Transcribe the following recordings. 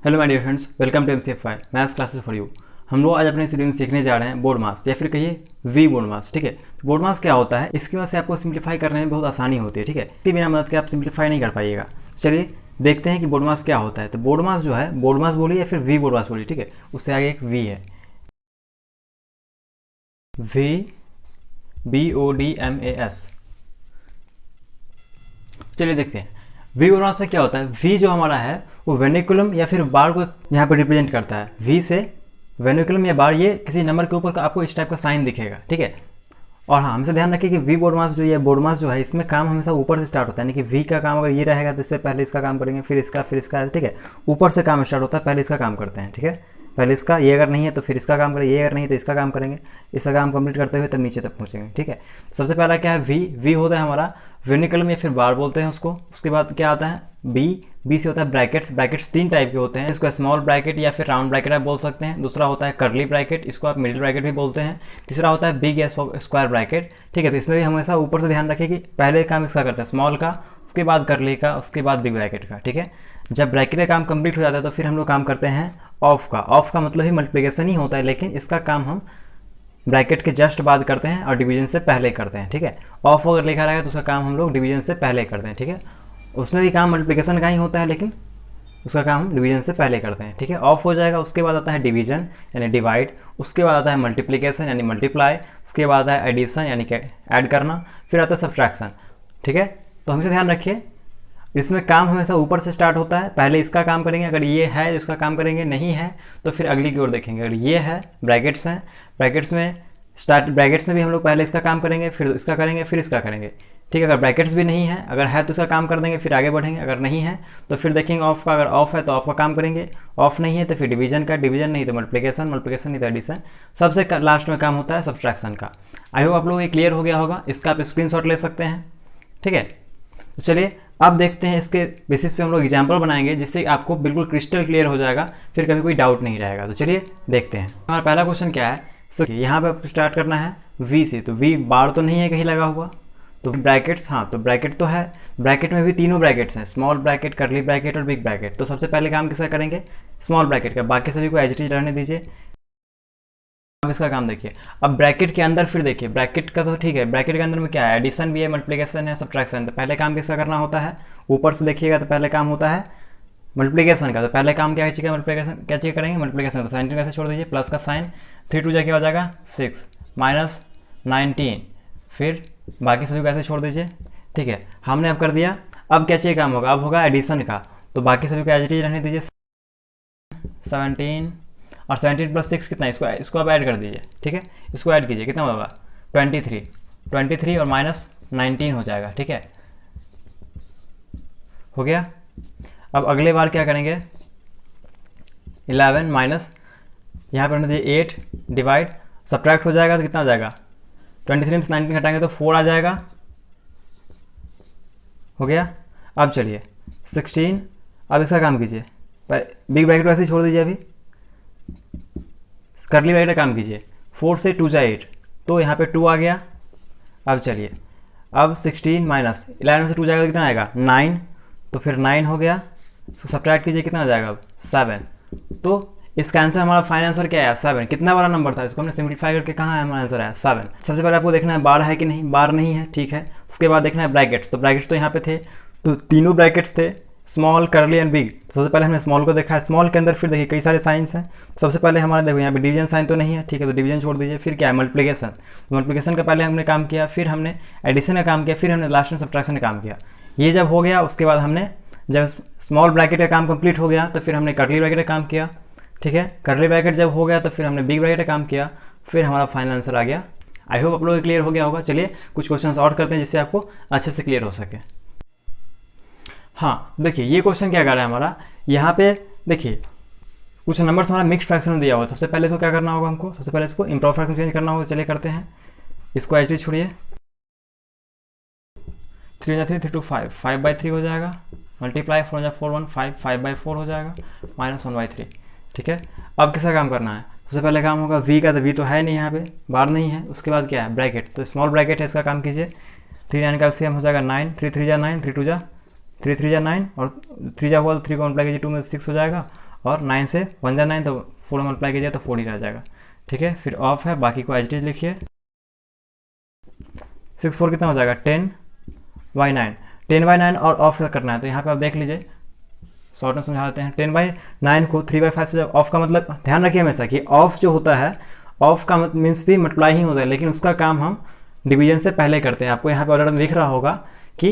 Hello my dear friends, welcome to MCFI maths classes for you. हम लोग आज अपने इस वीडियो में सीखने जा रहे हैं बोर्ड मास या फिर कहिए वी बोर्ड मास। ठीक है, तो बोर्ड मास क्या होता है, इसकी वजह से आपको सिंप्लीफाई करने में बहुत आसानी होती है। ठीक है, इसके बिना मदद के आप सिंप्लीफाई नहीं कर पाइएगा। चलिए देखते हैं कि बोर्ड मास क्या होता है। तो बोर्ड मास जो है, बोर्ड मास बोलिए या फिर वी बोर्ड मास बोलिए। ठीक है, उससे आगे एक वी है, वी BODMAS। चलिए देखते हैं वी बोर्ड मास में क्या होता है। वी जो हमारा है वो वेनिकुलम या फिर बार को यहाँ पर रिप्रेजेंट करता है। वी से वेनिकुलम या बार, ये किसी नंबर के ऊपर आपको इस टाइप का साइन दिखेगा। ठीक है, और हाँ, हमसे ध्यान रखिए कि वी बोर्ड मास जो ये बोर्ड मास जो है, इसमें काम हमेशा ऊपर से स्टार्ट होता है। यानी कि वी का काम अगर ये रहेगा तो इससे पहले इसका काम करेंगे, फिर इसका। ठीक है, ऊपर से काम स्टार्ट होता है, पहले इसका काम करते हैं। ठीक है, पहले इसका, ये अगर नहीं है तो फिर इसका काम करेंगे, ये अगर नहीं तो इसका काम करेंगे, इसका काम कंप्लीट करते हुए तब नीचे तक पहुँचेंगे। ठीक है, सबसे पहला क्या है, वी होता है हमारा वेनिकुलम या फिर बार बोलते हैं उसको। उसके बाद क्या आता है बी से होता है ब्रैकेट्स तीन टाइप के होते हैं। इसको स्मॉल ब्रैकेट या फिर राउंड ब्रैकेट आप बोल सकते हैं। दूसरा होता है करली ब्रैकेट, इसको आप मिडिल ब्रैकेट भी बोलते हैं। तीसरा होता है बिग या स्क्वायर ब्रैकेट। ठीक है, तो इसमें हमेशा ऊपर से ध्यान रखिए कि पहले काम इसका करता है स्मॉल का, उसके बाद करली का, उसके बाद बिग ब्रैकेट का। ठीक है, जब ब्रैकेट का काम कंप्लीट हो जाता है तो फिर हम लोग काम करते हैं ऑफ का। ऑफ का मतलब ही मल्टीप्लिकेशन ही होता है, लेकिन इसका काम हम ब्रैकेट के जस्ट बाद करते हैं और डिवीजन से पहले करते हैं। ठीक है, ऑफ अगर लिखा रहेगा तो उसका काम हम लोग डिवीजन से पहले करते हैं। ठीक है, उसमें भी काम मल्टीप्लिकेशन का ही होता है, लेकिन उसका काम हम डिवीजन से पहले करते हैं। ठीक है, ऑफ हो जाएगा, उसके बाद आता है डिवीजन यानी डिवाइड, उसके बाद आता है मल्टीप्लिकेशन यानी मल्टीप्लाई, उसके बाद आता है एडिशन यानी कि ऐड करना, फिर आता है सब्ट्रैक्शन। ठीक है, तो हमेशा ध्यान रखिए इसमें काम हमेशा ऊपर से स्टार्ट होता है। पहले इसका काम करेंगे, अगर ये है तो इसका काम करेंगे, नहीं है तो फिर अगली की ओर देखेंगे। अगर ये है, ब्रैकेट्स हैं, ब्रैकेट्स में भी हम लोग पहले इसका काम करेंगे, फिर इसका करेंगे, फिर इसका करेंगे। ठीक है, अगर ब्रैकेट्स भी नहीं है, अगर है तो इसका काम कर देंगे, फिर आगे बढ़ेंगे। अगर नहीं है तो फिर देखेंगे ऑफ का। अगर ऑफ है तो ऑफ का काम करेंगे, ऑफ नहीं है तो फिर डिवीजन का, डिवीजन नहीं तो मल्टीप्लिकेशन नहीं तो एडिशन। सबसे लास्ट में काम होता है सब्ट्रैक्शन का। आई होप आप लोगों को क्लियर हो गया होगा। इसका आप स्क्रीनशॉट ले सकते हैं। ठीक है, तो चलिए अब देखते हैं, इसके बेसिस पे हम लोग एग्जाम्पल बनाएंगे जिससे आपको बिल्कुल क्रिस्टल क्लियर हो जाएगा, फिर कभी कोई डाउट नहीं रहेगा। तो चलिए देखते हैं हमारा पहला क्वेश्चन क्या है। सो यहाँ पे आपको स्टार्ट करना है वी से। तो वी बार तो नहीं है कहीं लगा हुआ, तो ब्रैकेट्स, हाँ तो ब्रैकेट तो है। ब्रैकेट में भी तीनों ब्रैकेट्स हैं, स्मॉल ब्रैकेट, करली ब्रैकेट और बिग ब्रैकेट। तो सबसे पहले काम किसका करेंगे, स्मॉल ब्रैकेट का। बाकी सभी को एज इट इज रहने दीजिए। अब इसका काम देखिए। अब ब्रैकेट के अंदर फिर देखिए, ब्रैकेट का तो ठीक है, ब्रैकेट के अंदर में क्या है, एडिशन भी है, मल्टीप्लिकेशन है, सब्ट्रैक्शन। तो पहले काम किसका करना होता है, ऊपर से देखिएगा तो पहले काम होता है मल्टीप्लिकेशन का। तो पहले काम क्या चीज़ का, मल्टीप्लिकेशन क्या चीज़ करेंगे, मल्टीप्लिकेशन। तो साइन कैसे छोड़ दीजिए, प्लस का साइन, 3 2 क्या हो जाएगा 6 माइनस 19, फिर बाकी सभी को ऐसे छोड़ दीजिए। ठीक है, हमने अब कर दिया। अब क्या चाहिए काम होगा, अब होगा एडिशन का। तो बाकी सभी को एज इट इज रहने दीजिए। 17 और 17 प्लस 6 कितना है, इसको अब ऐड कर दीजिए। ठीक है, इसको ऐड कीजिए, कितना होगा 23 और माइनस 19 हो जाएगा। ठीक है, हो गया। अब अगले बार क्या करेंगे, 11 माइनस यहाँ पर दीजिए 8 डिवाइड, सब्ट्रैक्ट हो जाएगा तो कितना आ जाएगा, 23 में से 19 हटाएंगे तो 4 आ जाएगा। हो गया। अब चलिए 16, अब इसका काम कीजिए। बिग ब्रैकेट ऐसे ही छोड़ दीजिए, अभी करली ब्रैकेट का काम कीजिए। 4 से 2 जाए 8, तो यहाँ पे 2 आ गया। अब चलिए, अब 16 माइनस 11 में से 2 जाएगा तो कितना आएगा 9, तो फिर 9 हो गया। इसको सब्ट्रैक्ट कीजिए, कितना आ जाएगा अब 7। तो इसका आंसर, हमारा फाइनल आंसर क्या है 7। कितना बड़ा नंबर था, इसको हमने सिंप्लीफाई करके कहाँ है हमारा आंसर है 7। सबसे पहले आपको देखना है बार है कि नहीं, बार नहीं है, ठीक है। उसके बाद देखना है ब्रैकेट्स, तो ब्रैकेट्स तो यहाँ पे थे, तो तीनों ब्रैकेट्स थे, स्मॉल, करली एंड बिग। तो सबसे पहले हमने स्मॉल को देखा है। स्मॉल के अंदर फिर देखिए कई सारे साइंस हैं। सबसे पहले हमारा देखो यहाँ पे डिवीजन साइन तो नहीं है, ठीक है, तो डिवीजन छोड़ दीजिए। फिर क्या है मल्टीप्लिकेशन, तो मल्टीप्लिकेशन का पहले हमने काम किया, फिर हमने एडिशन का काम किया, फिर हमने लास्ट में सब्ट्रैक्शन का काम किया। ये जब हो गया, उसके बाद हमने जब स्मॉल ब्रैकेट का काम कंप्लीट हो गया तो फिर हमने करली ब्रैकेट का काम किया। ठीक है, करली ब्रैकेट जब हो गया तो फिर हमने बिग ब्रैकेट का काम किया, फिर हमारा फाइनल आंसर आ गया। आई होप आप लोगों को क्लियर हो गया होगा। चलिए कुछ क्वेश्चन और करते हैं जिससे आपको अच्छे से क्लियर हो सके। हाँ देखिए, ये क्वेश्चन क्या कर रहा है हमारा, यहाँ पे देखिए कुछ नंबर्स हमारा मिक्स फ्रैक्शन में दिया हुआ है। सबसे पहले तो क्या करना होगा हमको, सबसे पहले इसको इम्प्रॉपर फ्रैक्शन चेंज करना होगा। चलिए करते हैं, इसको एच डी छोड़िए, 3 3 3 2 5 5/3 हो जाएगा, मल्टीप्लाई 4 4 1 5 5/4 हो जाएगा, माइनस 1/3। ठीक है, अब किसका काम करना है, सबसे पहले काम होगा वी का। तो वी तो है नहीं यहाँ पे, बार नहीं है। उसके बाद क्या है ब्रैकेट, तो स्मॉल ब्रैकेट है, इसका काम कीजिए। 3 का एलसीएम हो जाएगा 9, 3 3 9, 3 2 3 3 जा 9, और 3 जा हुआ तो 3 को मल्टीप्लाई कीजिए 2 में 6 हो जाएगा, और 9 से 1 जा 9 तो 4 मल्टीप्लाई कीजिए तो 4 ही रह जाएगा। ठीक है, फिर ऑफ है, बाकी को एज इट इज लिखिए। 6 4 कितना हो जाएगा 10/9, 10/9 और ऑफ करना है तो यहाँ पे आप देख लीजिए, शॉर्ट में समझा देते हैं। 10/9 को 3/5 से जब ऑफ का मतलब ध्यान रखिए हमेशा कि ऑफ जो होता है, ऑफ का मीन्स भी मल्टीप्लाई ही होता है, लेकिन उसका काम हम डिवीजन से पहले करते हैं। आपको यहाँ पे ऑर्डर में दिख रहा होगा कि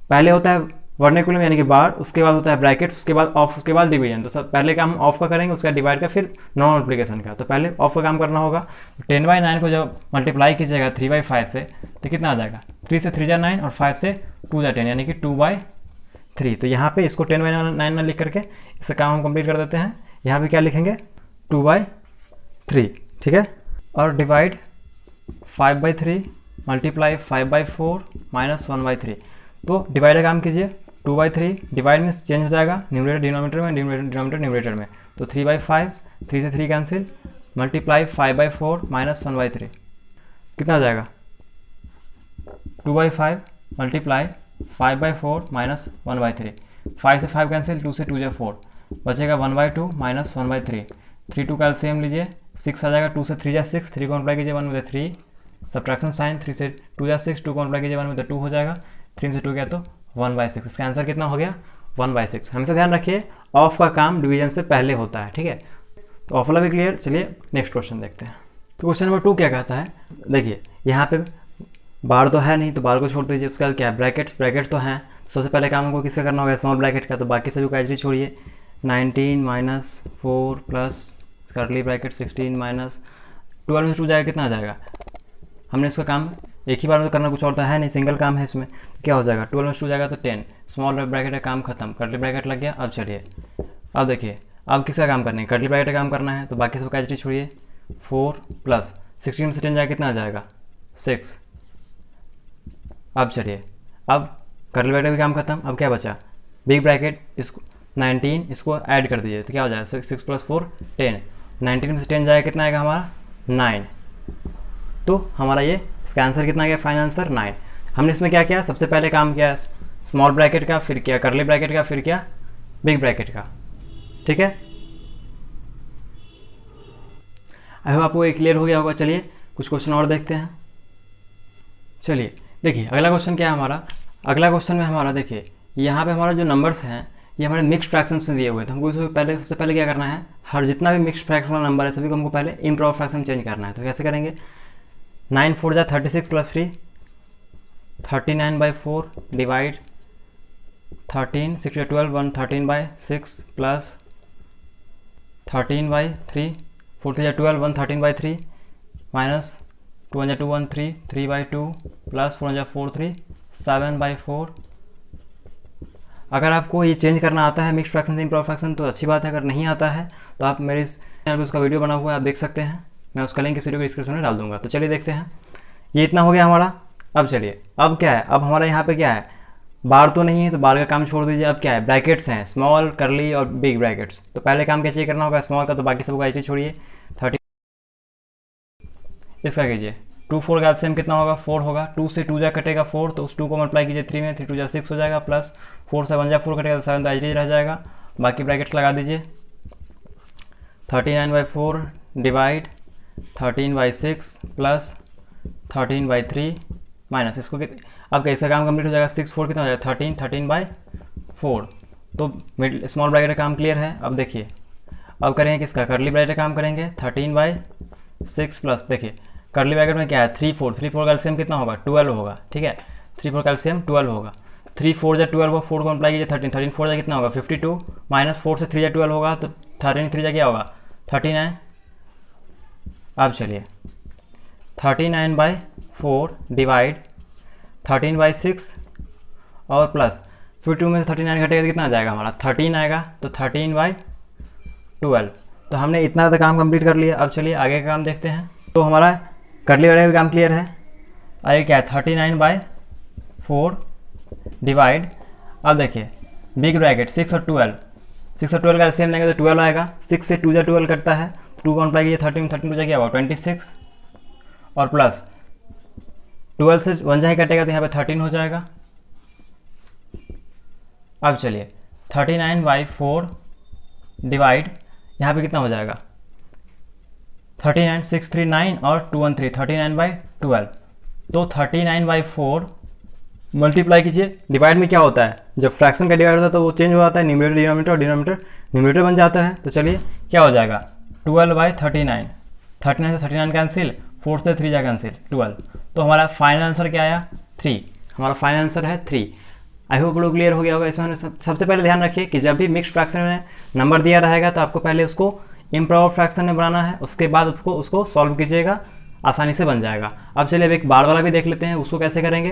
पहले होता है वर्निकुलम यानी कि बार, उसके बाद होता है ब्रैकेट, उसके बाद ऑफ, उसके बाद डिवीजन। तो सब पहले काम ऑफ का करेंगे, उसका डिवाइड का, फिर नॉन मल्टीप्लिकेशन का। तो पहले ऑफ का काम करना होगा। 10/9 को जब मल्टीप्लाई कीजिएगा 3/5 से तो कितना आ जाएगा, 3 से 3 जा 9 और 5 से 2 जा 10 यानी कि 2/3। तो यहाँ पे इसको 10/9 ना लिख करके इसका काम हम कंप्लीट कर देते हैं। यहाँ पे क्या लिखेंगे 2/3। ठीक है, और डिवाइड 5/3 मल्टीप्लाई 5/4 माइनस 1/3। तो डिवाइड का काम कीजिए, 2/3 डिवाइड में चेंज हो जाएगा, न्यूमरेटर डिनोमिनेटर में, डिनोमिनेटर न्यूमरेटर में। तो 3/5, 3 से 3 कैंसिल, मल्टीप्लाई 5/4 माइनस 1/3 कितना हो जाएगा 2/5 मल्टीप्लाई 5/4 माइनस 1/3। 5 से 5 कैंसिल, 2 से 2 जा 4, बचेगा 1/2 माइनस 1/3। 3 2 का एलसीएम लीजिए, 6 आ जाएगा। 2 से 3 जा 6, 3 को मल्टीप्लाई कीजिए 1 with 3, सब्ट्रैक्शन साइन, 3 से 2 जा 6, 2 को मल्टीप्लाई कीजिए 1 with 2 हो जाएगा। 3 से 2 गया तो 1/6। इसका आंसर कितना हो गया 1/6। हमेशा ध्यान रखिए ऑफ का काम डिवीजन से पहले होता है। ठीक है, तो ऑफ वाला भी क्लियर। चलिए नेक्स्ट क्वेश्चन देखते हैं। तो क्वेश्चन नंबर 2 क्या कहता है, देखिए यहाँ पे बार तो है नहीं तो बार को छोड़ दीजिए। उसके बाद क्या है ब्रैकेट्स, ब्रैकेट्स तो हैं। सबसे पहले काम हमको किसका करना होगा स्मॉल ब्रैकेट का, तो बाकी सभी को एच छोड़िए। 19 - 4 प्लस करली ब्रैकेट 16 माइनस 12 में 2 जाएगा, कितना आ जाएगा। हमने इसका काम एक ही बार में तो करना, कुछ और तो है नहीं, सिंगल काम है इसमें। क्या हो जाएगा 12 में 2 जाएगा तो 10, स्मॉल ब्रैकेट का काम खत्म, करली ब्रैकेट लग गया। अब चलिए अब देखिए अब किसका काम करना है, करली ब्रैकेट का काम करना है। तो बाकी सबका एच छोड़िए, 4 प्लस 16 में से 10 जाएगा, कितना आ जाएगा 6। अब चलिए अब करली ब्रैकेट भी काम खत्म। अब क्या बचा बिग ब्रैकेट, इसको 19 इसको ऐड कर दीजिए तो क्या हो जाएगा 6 + 4 10। 19 में से 10 जाएगा, कितना आएगा हमारा 9। तो हमारा ये इसका आंसर कितना गया फाइनल आंसर 9। हमने इसमें क्या किया, सबसे पहले काम किया स्मॉल ब्रैकेट का, फिर किया करली ब्रैकेट का, फिर किया बिग ब्रैकेट का। ठीक है, आई होप आपको ये क्लियर हो गया होगा। चलिए कुछ क्वेश्चन और देखते हैं। चलिए देखिए अगला क्वेश्चन क्या है हमारा। अगला क्वेश्चन में हमारा देखिए यहाँ पे हमारा जो नंबर्स हैं ये हमारे मिक्स्ड फ्रैक्शंस में दिए हुए हैं। तो हमको सबसे पहले क्या करना है, हर जितना भी मिक्स्ड फ्रैक्शन वाला नंबर है सभी को हमको पहले इम्प्रॉपर फ्रैक्शन चेंज करना है। तो कैसे करेंगे, 9 4 जा 36 + 3 39/4 डिवाइड 13 6 × 12 113/6 प्लस 13/3 4 3 जा 12 113/3 माइनस 2 1 जा 2 1 3 3/2 प्लस 4 1 जा 4 3 7/4। अगर आपको ये चेंज करना आता है मिक्स फ्रैक्शन से इम्प्रॉपर फ्रैक्शन तो अच्छी बात है, अगर नहीं आता है तो आप मेरे चैनल पर उसका वीडियो बना हुआ है, आप देख सकते हैं। मैं उसका लिंक इस वीडियो को डिस्क्रिप्शन में डाल दूंगा। तो चलिए देखते हैं, ये इतना हो गया हमारा। अब चलिए अब क्या है, अब हमारा यहाँ पे क्या है, बार तो नहीं है तो बार का काम छोड़ दीजिए। अब क्या है, ब्रैकेट्स हैं, स्मॉल करली और बिग ब्रैकेट्स। तो पहले काम क्या चाहिए करना होगा स्मॉल का, तो बाकी सबको ऐसे छोड़िए। 30 इसका कीजिए 2 4 का एलसीएम कितना होगा 4 होगा। 2 से 2 जा कटेगा 4 तो उस 2 को मल्टीप्लाई कीजिए 3 में, 3 2 जा 6 हो जाएगा, प्लस 4 से 1 जा 4 कटेगा तो 7 तो ऐसे रह जाएगा। बाकी ब्रैकेट्स लगा दीजिए। 39/4 डिवाइड 13/6 प्लस 13/3 माइनस इसको अब कैसे काम कंप्लीट हो जाएगा 6 4 कितना हो जाएगा 13 13/4। तो मिड स्मॉल ब्रैकेट का काम क्लियर है। अब देखिए अब करेंगे किसका, करली ब्रैकेट का काम करेंगे 13/6 प्लस देखिए करली ब्रैकेट में क्या है 3 4 का एलसीएम कितना होगा 12 होगा। ठीक है, 3 4 का एलसीएम 12 होगा। 3 4 जा 12 होगा, 4 को अप्लाई कीजिए 13 13 4 जा कितना होगा 52 माइनस 4 से 3 जा 12 होगा तो 13 3 जा क्या होगा 39। अब चलिए 39/4 डिवाइड 13/6 और प्लस 52 में से 39 घटेगा तो कितना आ जाएगा हमारा 13 आएगा, तो 13/12। तो हमने इतना ज़्यादा काम कंप्लीट कर लिया। अब चलिए आगे का काम देखते हैं। तो हमारा करली वाले भी काम क्लियर है। आगे क्या है 39/4 डिवाइड, अब देखिए बिग ब्रैकेट 6 और 12, 6 और 12 का सेम लेंगे तो 12 आएगा। 6 से 2 जा 12 कटता है, 2 का मल्टीप्लाई कीजिए 13 13 2 जा क्या होगा 26 और प्लस 12 से 1 जा ही कटेगा तो यहाँ पे 13 हो जाएगा। अब चलिए 39/4 डिवाइड, यहाँ पे कितना हो जाएगा 39, 639 और 213, 39/12। तो 39/4 मल्टीप्लाई कीजिए। डिवाइड में क्या होता है, जब फ्रैक्शन का डिवाइड होता है तो वो चेंज हो जाता है, न्यूमरेटर डिनोमिनेटर, और डिनोमिनेटर न्यूमरेटर बन जाता है। तो चलिए क्या हो जाएगा 12/39, 39 से 39 कैंसिल, 4 से 3 जा कैंसिल, 12। तो हमारा फाइनल आंसर क्या आया 3, हमारा फाइनल आंसर है 3। आई होप लोग क्लियर हो गया होगा। इसमें सबसे पहले ध्यान रखिए कि जब भी मिक्स्ड फ्रैक्शन में नंबर दिया रहेगा तो आपको पहले उसको इम्प्रॉपर फ्रैक्शन में बनाना है, उसके बाद उसको सॉल्व कीजिएगा, आसानी से बन जाएगा। अब चलिए अब एक बार वाला भी देख लेते हैं, उसको कैसे करेंगे।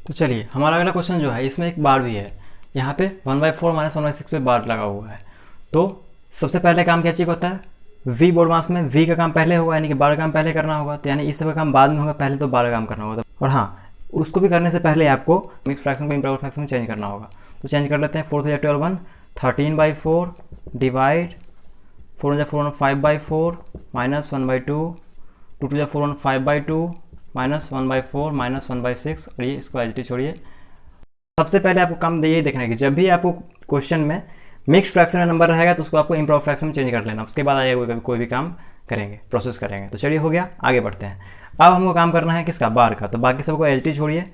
तो चलिए हमारा अगला क्वेश्चन जो है इसमें एक बार भी है, यहाँ पे 1/4 - 1/6 पे बार लगा हुआ है। तो सबसे पहले काम क्या चीज़ होता है, वी बोर्ड मास में वी का काम पहले होगा, यानी कि बार का काम पहले करना होगा। तो यानी इस सब का काम बाद में होगा, पहले तो बार का काम करना होगा। और हाँ, उसको भी करने से पहले आपको मिक्स फ्रैक्शन को इम्प्रॉपर फ्रैक्शन में चेंज करना होगा। तो चेंज कर लेते हैं। 4 से 12 1, 13/4 डिवाइड 4 × 4 5/4 - 1/2, 2 × 4 5/2 - 1/4 - 1/6। और ये इसको एच डी छोड़िए। सबसे पहले आपको काम यही देखना है कि जब भी आपको क्वेश्चन में मिक्स फ्रैक्शन में नंबर रहेगा तो उसको आपको इम्प्रॉपर फ्रैक्शन में चेंज कर लेना, उसके बाद आइए कोई भी काम करेंगे, प्रोसेस करेंगे। तो चलिए हो गया, आगे बढ़ते हैं। अब हमको काम करना है किसका, बार का। तो बाकी सबको एच डी छोड़िए।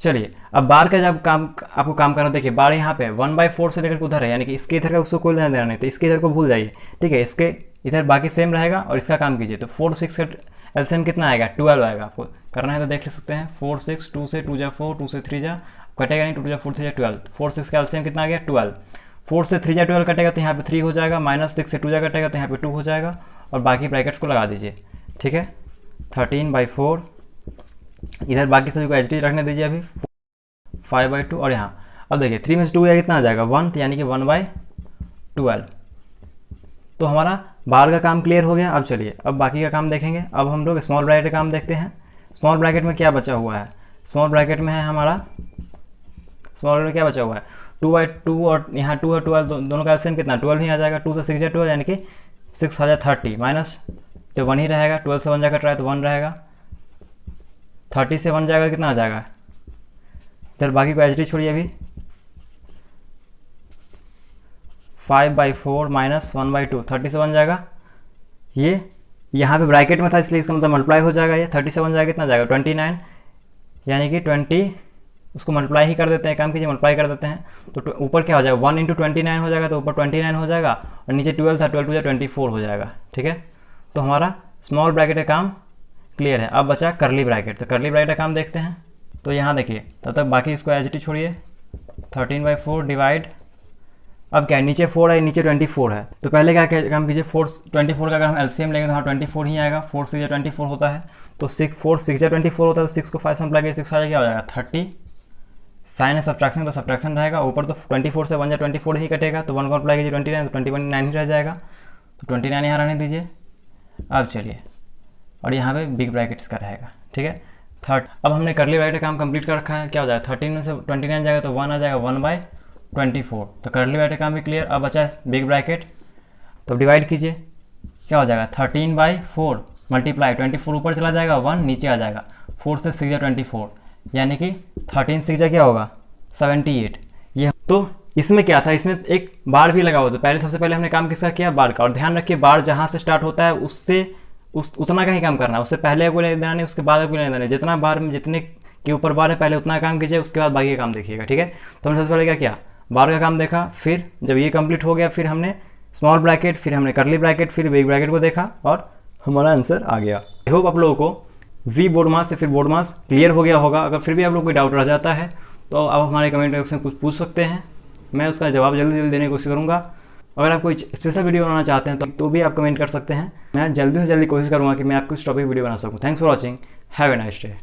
चलिए अब बार का जब आपको काम करना, देखिए बार यहाँ पे 1/4 से लेकर उधर है, यानी कि इसके इधर का उसको कोई लेना देना नहीं, तो इसके इधर को भूल जाइए। ठीक है, इसके इधर बाकी सेम रहेगा और इसका काम कीजिए। तो 4 6 का एलसीएम कितना आएगा 12 आएगा। आपको करना है तो देख सकते हैं। 4 6, 2 से 2 जा 4, 2 से 3 जा कटेगा नहीं, 2 जा 4 3 जा 12। 4 6 का एलसीएम कितना आ गया 12। 4 से 3 जा 12 कटेगा तो यहाँ पे 3 हो जाएगा, -6 से 2 जा कटेगा तो यहाँ पे 2 हो जाएगा, और बाकी ब्रैकेट्स को लगा दीजिए। ठीक है, 13/4 इधर बाकी सभी को एच डी रखने दीजिए अभी, 5/2। और यहाँ अब देखिए 3 में से 2 या कितना आ जाएगा 1, यानी कि 1/12। तो हमारा बार का काम क्लियर हो गया। अब चलिए अब बाकी का काम देखेंगे। अब हम लोग स्मॉल ब्रैकेट का काम देखते हैं। स्मॉल ब्रैकेट में क्या बचा हुआ है, स्मॉल ब्रैकेट में है हमारा, स्मॉल ब्रैकेट में क्या बचा हुआ है 2/2, और यहाँ 2 और 12 दोनों का एलसीएम कितना 12 ही आ जाएगा। 2 से 6 जा 12, यानी कि 6 × 30 माइनस तो 1 ही रहेगा। 12 से 1 जा कट रहा है तो 1 रहेगा। 30 से 1 जाएगा कितना आ जाएगा, इधर बाकी को एच डी छोड़िए अभी। 5/4 - 1/2, 30 से 1 जाएगा। ये यहाँ पे ब्रैकेट में था इसलिए इसका मतलब मल्टीप्लाई हो जाएगा। ये 30 से 1 जाएगा कितना जाएगा 29, यानी कि 20, उसको मल्टीप्लाई ही कर देते हैं, काम कीजिए मल्टीप्लाई कर देते हैं। तो ऊपर क्या हो जाएगा 1 × 29 हो जाएगा, तो ऊपर 29 हो जाएगा, और नीचे 12 था, 12 2 जा 24 हो जाएगा। ठीक है, तो हमारा स्मॉल ब्रैकेट का काम क्लियर है। अब बचा करली ब्रैकेट। तो करली ब्रैकेट का काम देखते हैं। तो यहाँ देखिए तब तक बाकी इसको एच डी छोड़िए। 13/4 डिवाइड, अब क्या है नीचे 4 है, नीचे 24 है, तो पहले क्या काम कीजिए 24 का अगर हम एलसीएम लेंगे तो हाँ 24 ही आएगा। 4 6 जा 24 होता है, तो 4 6 जा 24 होता है, तो 6 को 5 से मल्टीप्लाई करिए, 6 5 क्या हो जाएगा 30। साइन है सब्ट्रैक्शन, तो सब्ट्रैक्शन रहेगा। ऊपर तो 24 से 1 जा 24 ही कटेगा, तो 1 को मल्टीप्लाई कीजिए 29, तो 29 ही रह जाएगा। तो 29 यहाँ रहने दीजिए। अब चलिए, और यहाँ पे बिग ब्रैकेट्स का रहेगा। ठीक है, अब हमने करली ब्रैकेट का काम कंप्लीट कर रखा है। क्या हो जाएगा 13 में से 29 जाएगा तो 1 आ जाएगा 1/24। तो करली ब्रैकेट का काम भी क्लियर। अब बचा है बिग ब्रैकेट, तो डिवाइड कीजिए। क्या हो जाएगा 13/4 मल्टीप्लाई 24 ऊपर चला जाएगा, 1 नीचे आ जाएगा, 4 से 6 जा 24, यानी कि 13 6 जा क्या होगा 78। ये तो इसमें क्या था, इसमें एक बार भी लगा हुआ था। पहले सबसे पहले हमने काम किसका किया, बार का। और ध्यान रखिए बार जहाँ से स्टार्ट होता है उससे उतना का ही काम करना है, उससे पहले कोई लेना देना नहीं, उसके बाद कोई लेना देना नहीं। जितना बार में जितने के ऊपर बार है पहले उतना काम कीजिए, उसके बाद बाकी का काम देखिएगा। ठीक है, तो हमने सबसे पहले क्या किया, बार का काम देखा, फिर जब ये कंप्लीट हो गया फिर हमने स्मॉल ब्रैकेट, फिर हमने करली ब्रैकेट, फिर बिग ब्रैकेट को देखा, और हमारा आंसर आ गया। आई होप आप लोगों को वी बोर्ड मास या फिर बोर्ड मास क्लियर हो गया होगा। अगर फिर भी आप लोग कोई डाउट रह जाता है तो आप हमारे कमेंट बॉक्स में कुछ पूछ सकते हैं, मैं उसका जवाब जल्दी जल्दी देने की कोशिश करूँगा। अगर आप कोई स्पेशल वीडियो बनाना चाहते हैं तो भी आप कमेंट कर सकते हैं। मैं जल्दी से जल्दी कोशिश करूँगा कि मैं आपको इस टॉपिक वीडियो बना सकूँ। Thanks for watching, have a nice day.